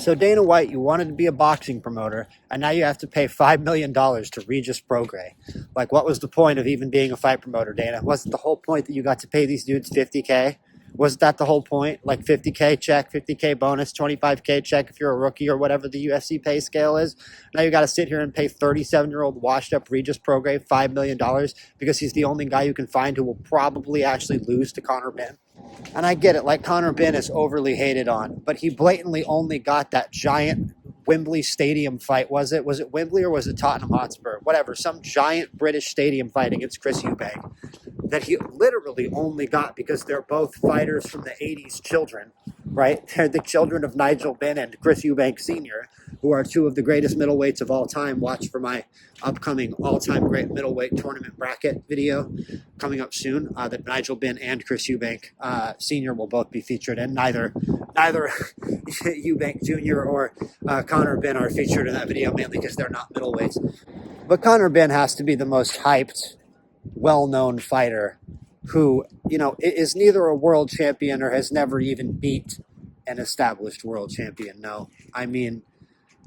So Dana White, you wanted to be a boxing promoter, and now you have to pay $5 million to Regis Prograis. Like, what was the point of even being a fight promoter, Dana? Wasn't the whole point that you got to pay these dudes $50K? Wasn't that the whole point? Like $50K check, $50K bonus, $25K check if you're a rookie or whatever the UFC pay scale is. Now you got to sit here and pay 37-year-old washed up Regis Prograis $5 million because he's the only guy you can find who will probably actually lose to Conor Benn. And I get it, like Conor Benn is overly hated on, but he blatantly only got that giant Wembley Stadium fight. Was it Wembley or was it Tottenham Hotspur? Whatever, some giant British stadium fight against Chris Eubank that he literally only got because they're both fighters from the 80s children, right? They're the children of Nigel Benn and Chris Eubank Sr., who are two of the greatest middleweights of all time. Watch for my upcoming all-time great middleweight tournament bracket video coming up soon that Nigel Benn and Chris Eubank Sr. will both be featured in. Neither Eubank Jr. or Conor Benn are featured in that video, mainly because they're not middleweights. But Conor Benn has to be the most hyped, well-known fighter who, is neither a world champion or has never even beat an established world champion. No, I mean,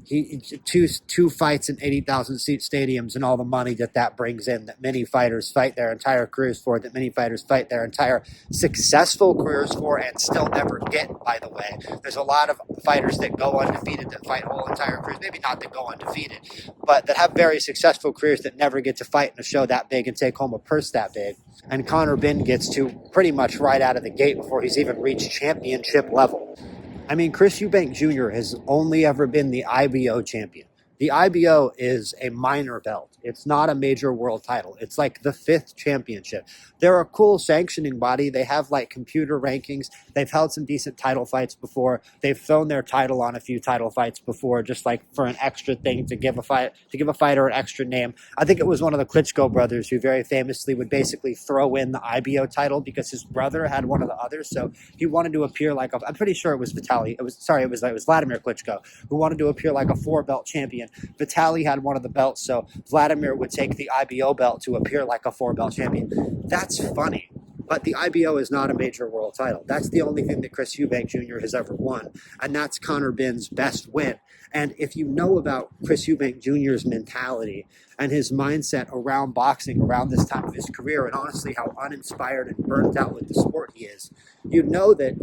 he two fights in 80,000 seat stadiums and all the money that brings in, that many fighters fight their entire careers for, that many fighters fight their entire successful careers for and still never get, by the way. There's a lot of fighters that go undefeated that fight whole entire careers, maybe not that go undefeated, but that have very successful careers that never get to fight in a show that big and take home a purse that big. And Conor Benn gets to pretty much right out of the gate before he's even reached championship level. I mean, Chris Eubank Jr. has only ever been the IBO champion. The IBO is a minor belt. It's not a major world title. It's like the 5th championship. They're a cool sanctioning body. They have like computer rankings. They've held some decent title fights before. They've thrown their title on a few title fights before, just like for an extra thing to give a fighter an extra name. I think it was one of the Klitschko brothers who very famously would basically throw in the IBO title because his brother had one of the others. So he wanted to appear like I'm pretty sure it was Vitaly. It was Vladimir Klitschko who wanted to appear like a 4-belt champion. Vitaly had one of the belts, so Vladimir would take the IBO belt to appear like a 4-belt champion. That's funny, but the IBO is not a major world title. That's the only thing that Chris Eubank Jr. has ever won, and that's Conor Benn's best win. And if you know about Chris Eubank Jr.'s mentality and his mindset around boxing around this time of his career, and honestly how uninspired and burnt out with the sport he is, you know that,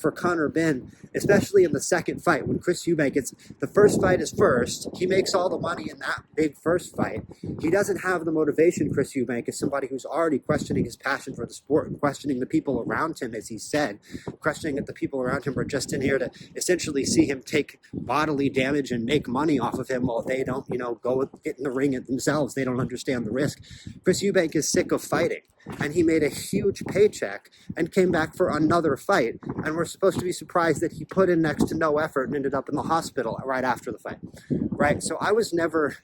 for Conor Benn, especially in the second fight, when Chris Eubank, the first fight is first, he makes all the money in that big first fight. He doesn't have the motivation, Chris Eubank, as somebody who's already questioning his passion for the sport and questioning the people around him, as he said, questioning that the people around him are just in here to essentially see him take bodily damage and make money off of him while they don't, go get in the ring themselves. They don't understand the risk. Chris Eubank is sick of fighting, and he made a huge paycheck and came back for another fight, and we're supposed to be surprised that he put in next to no effort and ended up in the hospital right after the fight, right? So I was never,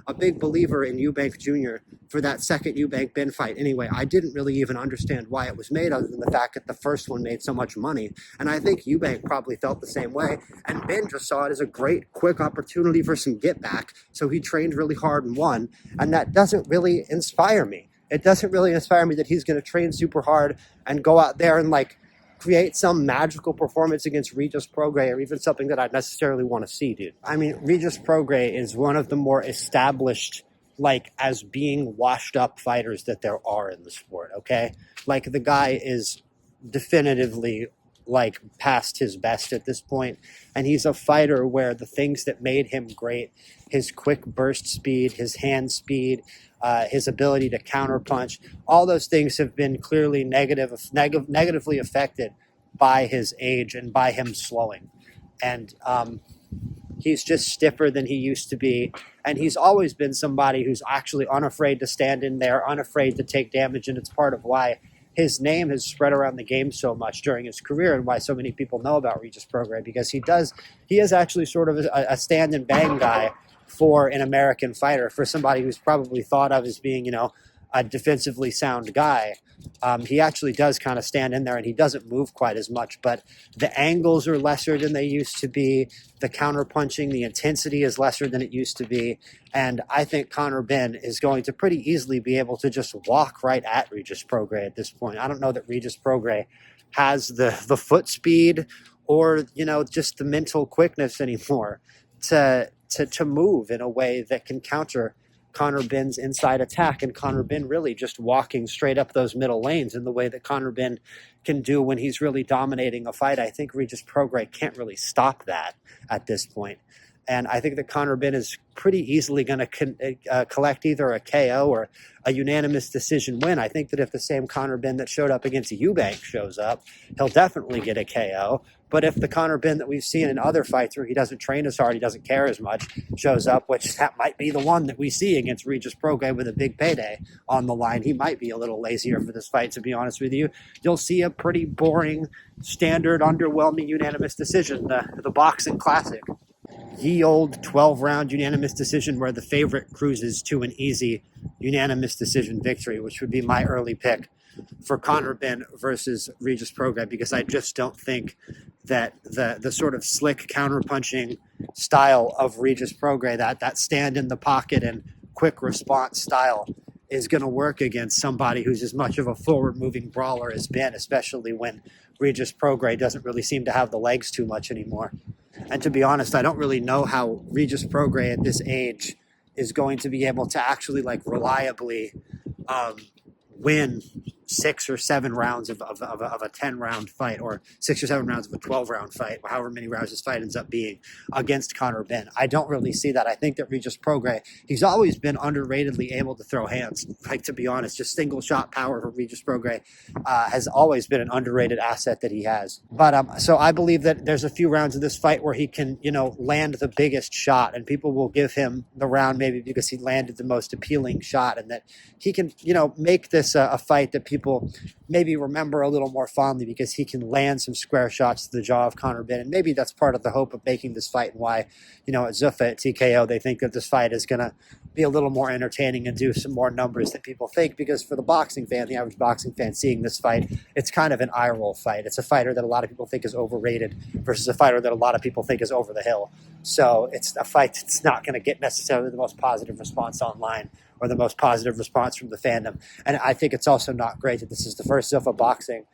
a big believer in Eubank Jr. for that second Eubank Benn fight. Anyway, I didn't really even understand why it was made other than the fact that the first one made so much money, and I think Eubank probably felt the same way, and Ben just saw it as a great, quick opportunity for some get back, so he trained really hard and won, and that doesn't really inspire me. It doesn't really inspire me that he's going to train super hard and go out there and create some magical performance against Regis Prograis, or even something that I necessarily want to see, dude. I mean, Regis Prograis is one of the more established, as being washed up fighters that there are in the sport, okay? The guy is definitively past his best at this point, and he's a fighter where the things that made him great, his quick burst speed, his hand speed, his ability to counterpunch, all those things have been clearly negatively affected by his age and by him slowing. And he's just stiffer than he used to be. And he's always been somebody who's actually unafraid to stand in there, unafraid to take damage. And it's part of why his name has spread around the game so much during his career, and why so many people know about Regis Prograis, because he is actually sort of a stand and bang guy for an American fighter, for somebody who's probably thought of as being, a defensively sound guy. He actually does kind of stand in there, and he doesn't move quite as much, but the angles are lesser than they used to be. The counterpunching, the intensity is lesser than it used to be. And I think Conor Benn is going to pretty easily be able to just walk right at Regis Prograis at this point. I don't know that Regis Prograis has the foot speed or, just the mental quickness anymore to move in a way that can counter Conor Benn's inside attack, and Conor Benn really just walking straight up those middle lanes in the way that Conor Benn can do when he's really dominating a fight. I think Regis Prograis can't really stop that at this point. And I think that Conor Benn is pretty easily going to collect either a KO or a unanimous decision win. I think that if the same Conor Benn that showed up against Eubank shows up, he'll definitely get a KO. But if the Conor Benn that we've seen in other fights where he doesn't train as hard, he doesn't care as much, shows up, which that might be the one that we see against Regis Prograis with a big payday on the line. He might be a little lazier for this fight, to be honest with you. You'll see a pretty boring, standard, underwhelming unanimous decision, the boxing classic. Ye old 12-round unanimous decision where the favorite cruises to an easy unanimous decision victory, which would be my early pick for Conor Benn versus Regis Prograis, because I just don't think that the sort of slick counterpunching style of Regis Prograis, that stand in the pocket and quick response style, is going to work against somebody who's as much of a forward-moving brawler as Benn, especially when Regis Prograis doesn't really seem to have the legs too much anymore. And to be honest, I don't really know how Regis Prograis at this age is going to be able to actually reliably win 6 or 7 rounds of a 10-round fight, or 6 or 7 rounds of a 12-round fight, however many rounds this fight ends up being, against Conor Benn. I don't really see that. I think that Regis Prograis, he's always been underratedly able to throw hands. To be honest, just single shot power for Regis Prograis has always been an underrated asset that he has. But so I believe that there's a few rounds of this fight where he can, land the biggest shot, and people will give him the round maybe because he landed the most appealing shot, and that he can, make this a fight that people maybe remember a little more fondly because he can land some square shots to the jaw of Conor Benn. And maybe that's part of the hope of making this fight, and why, at Zuffa at TKO, they think that this fight is going to be a little more entertaining and do some more numbers than people think. Because for the boxing fan, the average boxing fan seeing this fight, it's kind of an eye roll fight. It's a fighter that a lot of people think is overrated versus a fighter that a lot of people think is over the hill. So it's a fight that's not going to get necessarily the most positive response online or the most positive response from the fandom. And I think it's also not great that this is the first Zuffa Boxing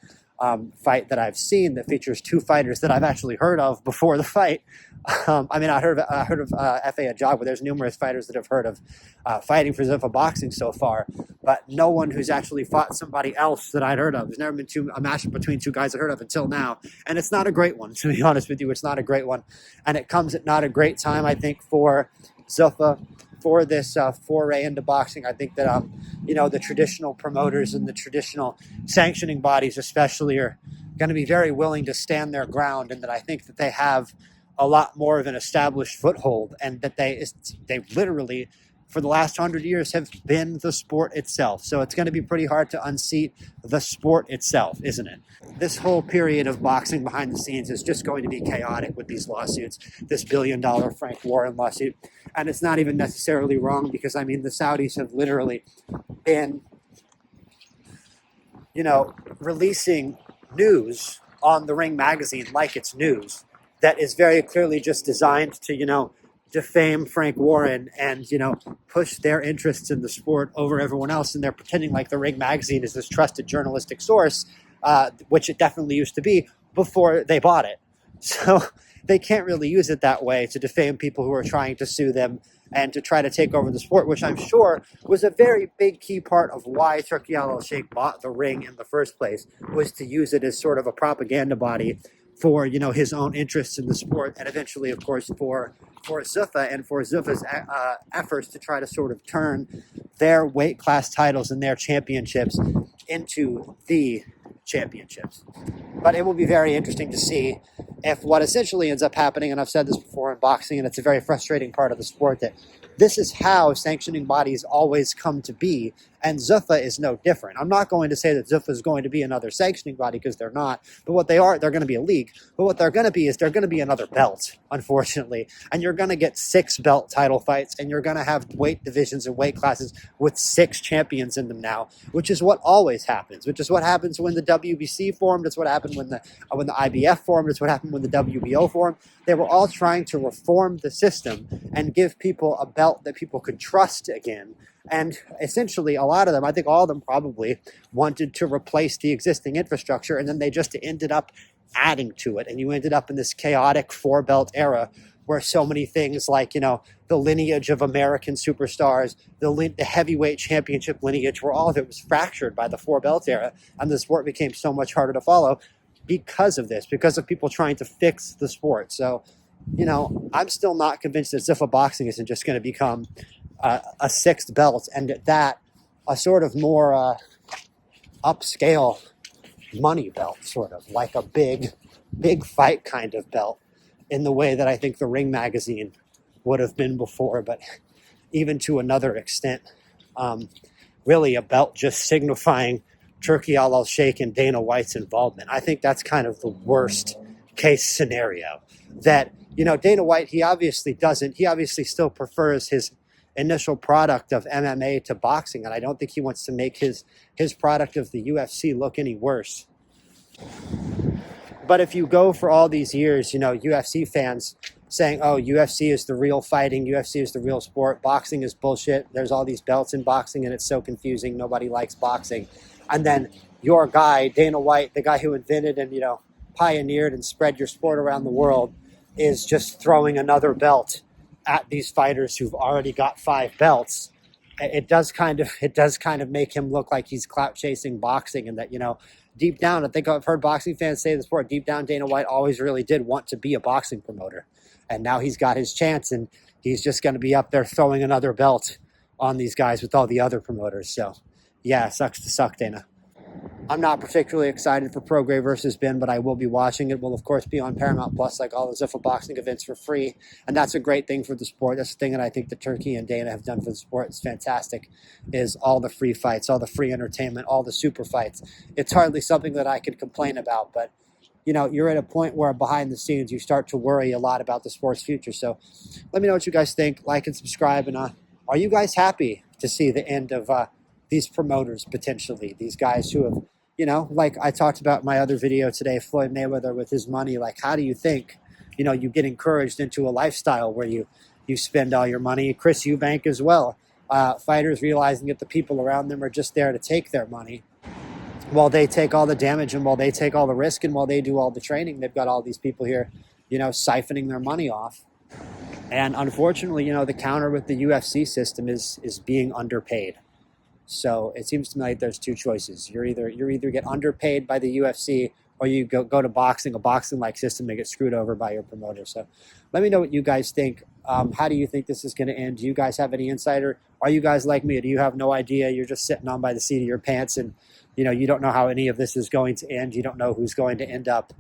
fight that I've seen that features 2 fighters that I've actually heard of before the fight. I heard of F.A. Ajagba. There's numerous fighters that have heard of fighting for Zuffa Boxing so far, but no one who's actually fought somebody else that I'd heard of. There's never been a matchup between 2 guys I've heard of until now, and it's not a great one, to be honest with you. It's not a great one, and it comes at not a great time, I think, for Zuffa, for this foray into boxing. I think that the traditional promoters and the traditional sanctioning bodies especially are going to be very willing to stand their ground, and that I think that they have a lot more of an established foothold, and that they literally, for the last 100 years, have been the sport itself. So it's going to be pretty hard to unseat the sport itself, isn't it? This whole period of boxing behind the scenes is just going to be chaotic with these lawsuits, this $1 billion Frank Warren lawsuit. And it's not even necessarily wrong, because, the Saudis have literally been, releasing news on the Ring magazine like it's news that is very clearly just designed to, defame Frank Warren and, push their interests in the sport over everyone else. And they're pretending like the Ring magazine is this trusted journalistic source, which it definitely used to be before they bought it. So they can't really use it that way to defame people who are trying to sue them and to try to take over the sport, which I'm sure was a very big key part of why Turki Al-Sheikh bought the Ring in the first place, was to use it as sort of a propaganda body for, his own interests in the sport, and eventually, of course, for Zuffa and for Zuffa's efforts to try to sort of turn their weight class titles and their championships into the championships. But it will be very interesting to see if what essentially ends up happening, and I've said this before in boxing, and it's a very frustrating part of the sport, that this is how sanctioning bodies always come to be, and Zuffa is no different. I'm not going to say that Zuffa is going to be another sanctioning body, because they're not, but what they are, they're going to be a league. But what they're going to be is they're going to be another belt, unfortunately, and you're going to get 6 belt title fights, and you're going to have weight divisions and weight classes with 6 champions in them now, which is what always happens, which is what happens when the WBC formed. It's what happened when the IBF formed. It's what happened when the WBO formed. They were all trying to reform the system and give people a belt that people could trust again. And essentially, a lot of them, I think all of them probably, wanted to replace the existing infrastructure, and then they just ended up adding to it. And you ended up in this chaotic 4-belt era where so many things like, the lineage of American superstars, the heavyweight championship lineage, where all of it was fractured by the 4-belt era. And the sport became so much harder to follow because of this, because of people trying to fix the sport. So, I'm still not convinced that Zuffa Boxing isn't just going to become a 6th belt, and that a sort of more upscale money belt, sort of like a big fight kind of belt, in the way that I think the Ring magazine would have been before, but even to another extent. Really a belt just signifying Turki al-Sheikh and Dana White's involvement. I think that's kind of the worst case scenario. That, Dana White, he obviously still prefers his initial product of MMA to boxing, and I don't think he wants to make his product of the UFC look any worse. But if you go for all these years, UFC fans saying, oh, UFC is the real fighting, UFC is the real sport, boxing is bullshit, there's all these belts in boxing and it's so confusing, nobody likes boxing. And then your guy, Dana White, the guy who invented and, pioneered and spread your sport around the world, is just throwing another belt at these fighters who've already got 5 belts. It does kind of make him look like he's clout chasing boxing, and that, deep down, I think I've heard boxing fans say this before, deep down Dana White always really did want to be a boxing promoter. And now he's got his chance, and he's just going to be up there throwing another belt on these guys with all the other promoters. So, yeah, sucks to suck, Dana. I'm not particularly excited for Prograis versus Benn, but I will be watching. It will, of course, be on Paramount Plus, like all the Zuffa Boxing events, for free. And that's a great thing for the sport. That's the thing that I think that Turki and Dana have done for the sport. It's fantastic, is all the free fights, all the free entertainment, all the super fights. It's hardly something that I could complain about, but you're at a point where behind the scenes you start to worry a lot about the sport's future. So let me know what you guys think. Like and subscribe. And are you guys happy to see the end of these promoters, potentially? These guys who have, like I talked about in my other video today, Floyd Mayweather with his money. Like, how do you think, you get encouraged into a lifestyle where you spend all your money? Chris Eubank as well. Fighters realizing that the people around them are just there to take their money, while they take all the damage and while they take all the risk and while they do all the training. They've got all these people here, siphoning their money off. And unfortunately, the counter with the UFC system is being underpaid. So it seems to me like there's 2 choices. You either get underpaid by the UFC, or you go to boxing, a boxing-like system, and get screwed over by your promoter. So let me know what you guys think. How do you think this is going to end? Do you guys have any insight? Or are you guys like me? Do you have no idea? You're just sitting on by the seat of your pants, and you don't know how any of this is going to end. You don't know who's going to end up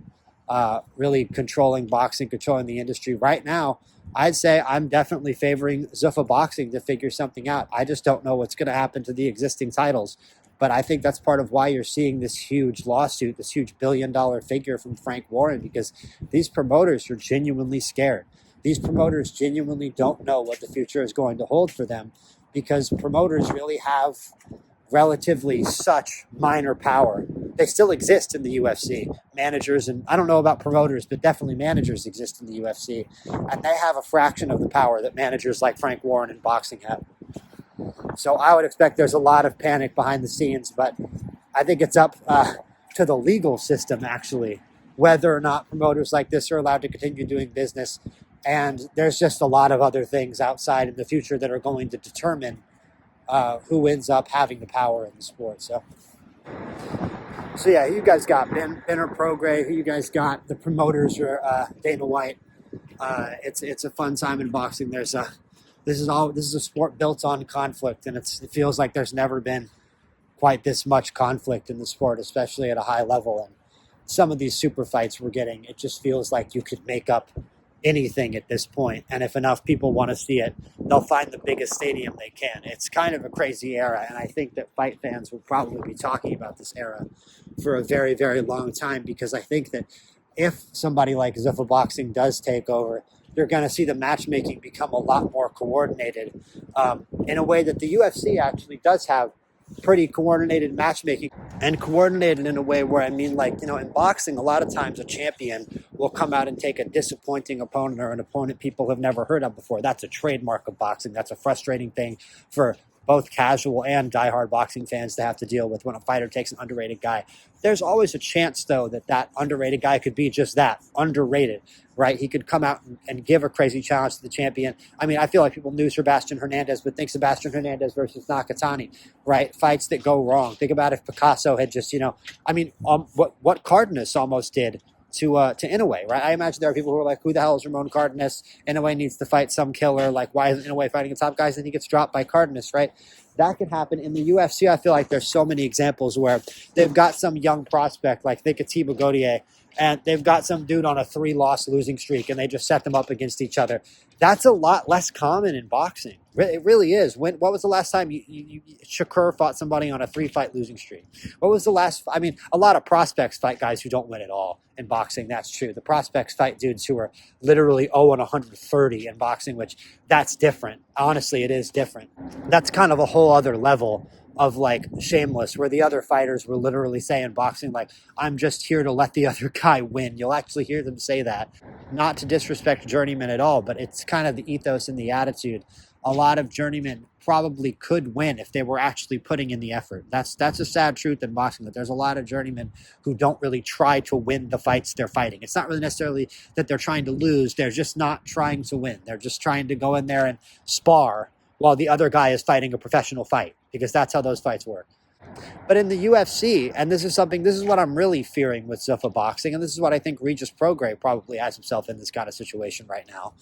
really controlling boxing, controlling the industry. Right now, I'd say I'm definitely favoring Zuffa Boxing to figure something out. I just don't know what's going to happen to the existing titles. But I think that's part of why you're seeing this huge lawsuit, this huge $1 billion figure from Frank Warren, because these promoters are genuinely scared. These promoters genuinely don't know what the future is going to hold for them, because promoters really have relatively such minor power. They still exist in the UFC. Managers, and I don't know about promoters, but definitely managers exist in the UFC. And they have a fraction of the power that managers like Frank Warren in boxing have. So I would expect there's a lot of panic behind the scenes, but I think it's up to the legal system, actually, whether or not promoters like this are allowed to continue doing business. And there's just a lot of other things outside in the future that are going to determine who ends up having the power in the sport. So yeah, who you guys got? Benn or Prograis? Who you guys got? The promoters or Dana White? It's a fun time in boxing. This is a sport built on conflict, and it feels like there's never been quite this much conflict in the sport, especially at a high level. And some of these super fights we're getting, it just feels like you could make up anything at this point, and if enough people want to see it, they'll find the biggest stadium they can. It's kind of a crazy era, and I think that fight fans will probably be talking about this era for a very, very long time, because I think that if somebody like Zuffa Boxing does take over, you're going to see the matchmaking become a lot more coordinated, in a way that the UFC actually does have pretty coordinated matchmaking, and coordinated in a way where, I mean, like, in boxing, a lot of times a champion will come out and take a disappointing opponent, or an opponent people have never heard of before. That's a trademark of boxing. That's a frustrating thing for both casual and diehard boxing fans to have to deal with when a fighter takes an underrated guy. There's always a chance, though, that underrated guy could be just that, underrated, right? He could come out and give a crazy challenge to the champion. I mean, I feel like people knew Sebastian Hernandez, but think Sebastian Hernandez versus Nakatani, right? Fights that go wrong. Think about if Picasso had just, what Cardenas almost did to Inoue, right? I imagine there are people who are like, who the hell is Ramon Cardenas? Inoue needs to fight some killer. Like, why isn't Inoue fighting the top guys? And he gets dropped by Cardenas, right? That could happen in the UFC. I feel like there's so many examples where they've got some young prospect, like think of Thibaut Gaudier, and they've got some dude on a 3-loss losing streak, and they just set them up against each other. That's a lot less common in boxing. It really is. What was the last time Shakur fought somebody on a 3-fight losing streak? What was the last? I mean, a lot of prospects fight guys who don't win at all in boxing. That's true. The prospects fight dudes who are literally 0-130 in boxing, which that's different. Honestly, it is different. That's kind of a whole other level of like shameless, where the other fighters were literally saying boxing, like, I'm just here to let the other guy win. You'll actually hear them say that. Not to disrespect Journeymen at all, but it's kind of the ethos and the attitude. A lot of Journeymen probably could win if they were actually putting in the effort. That's a sad truth in boxing, that there's a lot of Journeymen who don't really try to win the fights they're fighting. It's not really necessarily that they're trying to lose. They're just not trying to win. They're just trying to go in there and spar while the other guy is fighting a professional fight, because that's how those fights work. But in the UFC, and this is what I'm really fearing with Zuffa Boxing, and this is what I think Regis Prograis probably has himself in this kind of situation right now,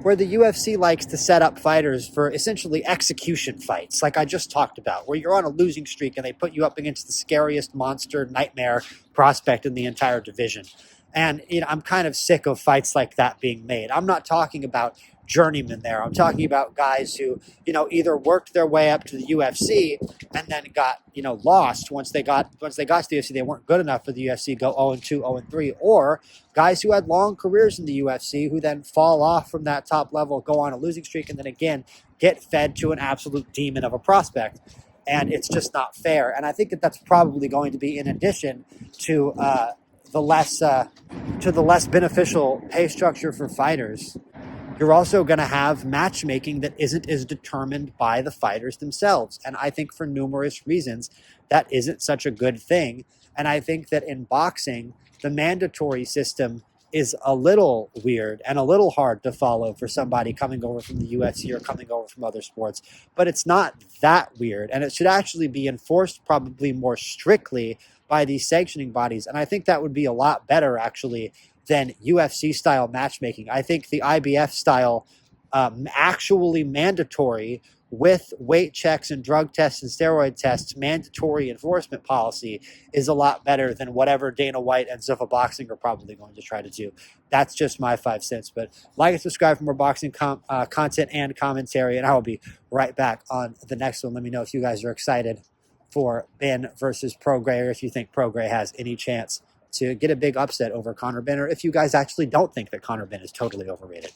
where the UFC likes to set up fighters for essentially execution fights, like I just talked about, where you're on a losing streak and they put you up against the scariest monster nightmare prospect in the entire division. And I'm kind of sick of fights like that being made. I'm not talking about Journeymen there. I'm talking about guys who, either worked their way up to the UFC and then got, lost once they got to the UFC. They weren't good enough for the UFC, go 0-2, 0-3, or guys who had long careers in the UFC who then fall off from that top level, go on a losing streak, and then again get fed to an absolute demon of a prospect. And it's just not fair. And I think that that's probably going to be in addition to the less beneficial pay structure for fighters. You're also going to have matchmaking that isn't as determined by the fighters themselves. And I think for numerous reasons, that isn't such a good thing. And I think that in boxing, the mandatory system is a little weird and a little hard to follow for somebody coming over from the UFC or coming over from other sports. But it's not that weird. And it should actually be enforced probably more strictly by these sanctioning bodies. And I think that would be a lot better, actually, than UFC-style matchmaking. I think the IBF-style actually mandatory with weight checks and drug tests and steroid tests, mandatory enforcement policy is a lot better than whatever Dana White and Zuffa Boxing are probably going to try to do. That's just my 5 cents. But like and subscribe for more boxing content and commentary, and I will be right back on the next one. Let me know if you guys are excited for Benn versus Prograis, or if you think Prograis has any chance to get a big upset over Conor Benn, or if you guys actually don't think that Conor Benn is totally overrated.